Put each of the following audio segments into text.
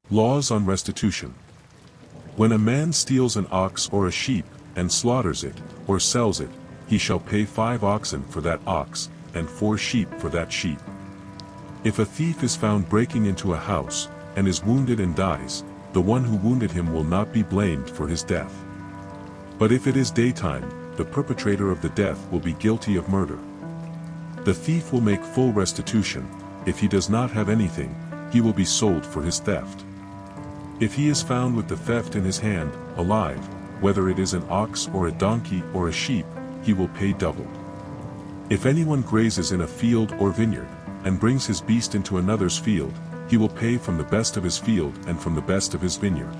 Laws on restitution. When a man steals an ox or a sheep, and slaughters it, or sells it, he shall pay 5 oxen for that ox, and 4 sheep for that sheep. If a thief is found breaking into a house, and is wounded and dies, the one who wounded him will not be blamed for his death. But if it is daytime, the perpetrator of the death will be guilty of murder. The thief will make full restitution. If he does not have anything, he will be sold for his theft. If he is found with the theft in his hand, alive, whether it is an ox or a donkey or a sheep, he will pay double. If anyone grazes in a field or vineyard, and brings his beast into another's field, he will pay from the best of his field and from the best of his vineyard.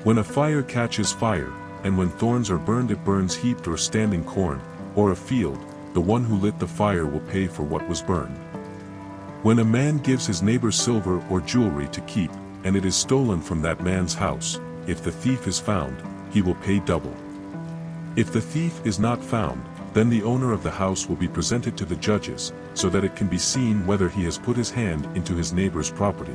When a fire catches fire, and when thorns are burned, it burns heaped or standing corn, or a field, the one who lit the fire will pay for what was burned. When a man gives his neighbor silver or jewelry to keep, and it is stolen from that man's house, if the thief is found, he will pay double. If the thief is not found, then the owner of the house will be presented to the judges, so that it can be seen whether he has put his hand into his neighbor's property.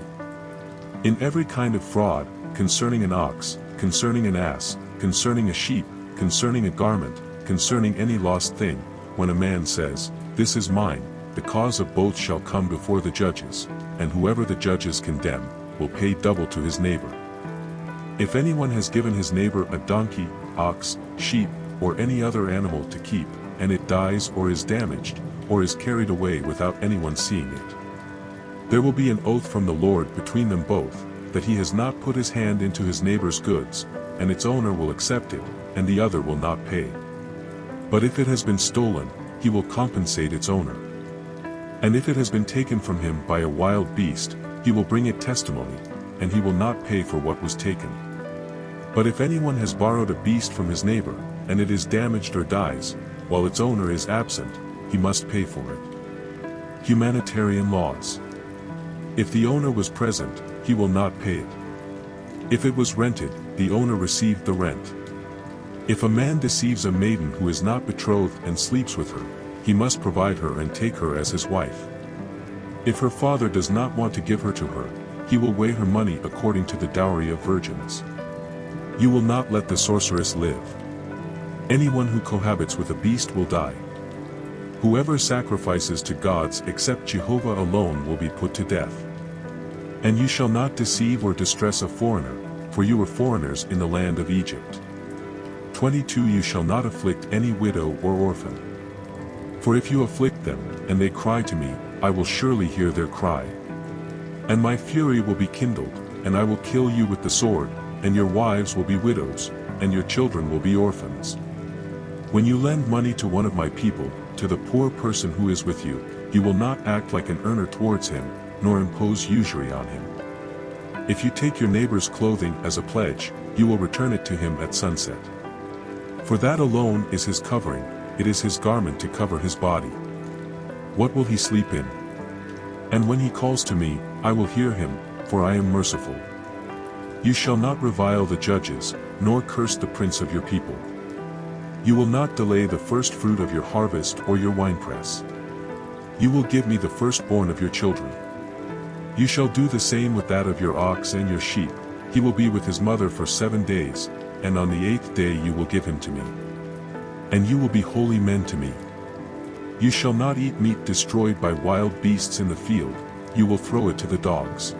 In every kind of fraud, concerning an ox, concerning an ass, concerning a sheep, concerning a garment, concerning any lost thing, when a man says, "This is mine," the cause of both shall come before the judges, and whoever the judges condemn, will pay double to his neighbor. If anyone has given his neighbor a donkey, ox, sheep, or any other animal to keep, and it dies or is damaged, or is carried away without anyone seeing it, there will be an oath from the Lord between them both, that he has not put his hand into his neighbor's goods, and its owner will accept it, and the other will not pay. But if it has been stolen, he will compensate its owner. And if it has been taken from him by a wild beast, he will bring it testimony, and he will not pay for what was taken. But if anyone has borrowed a beast from his neighbor, and it is damaged or dies, while its owner is absent, he must pay for it. Humanitarian laws. If the owner was present, he will not pay it. If it was rented, the owner received the rent. If a man deceives a maiden who is not betrothed and sleeps with her, he must provide her and take her as his wife. If her father does not want to give her to her, he will weigh her money according to the dowry of virgins. You will not let the sorceress live. Anyone who cohabits with a beast will die. Whoever sacrifices to gods except Jehovah alone will be put to death. And you shall not deceive or distress a foreigner, for you were foreigners in the land of Egypt. 22 You shall not afflict any widow or orphan. For if you afflict them, and they cry to me, I will surely hear their cry. And my fury will be kindled, and I will kill you with the sword, and your wives will be widows, and your children will be orphans. When you lend money to one of my people, to the poor person who is with you, you will not act like an earner towards him, nor impose usury on him. If you take your neighbor's clothing as a pledge, you will return it to him at sunset. For that alone is his covering, it is his garment to cover his body. What will he sleep in? And when he calls to me, I will hear him, for I am merciful. You shall not revile the judges, nor curse the prince of your people. You will not delay the first fruit of your harvest or your winepress. You will give me the firstborn of your children. You shall do the same with that of your ox and your sheep. He will be with his mother for 7 days, and on the 8th day you will give him to me. And you will be holy men to me. You shall not eat meat destroyed by wild beasts in the field, you will throw it to the dogs.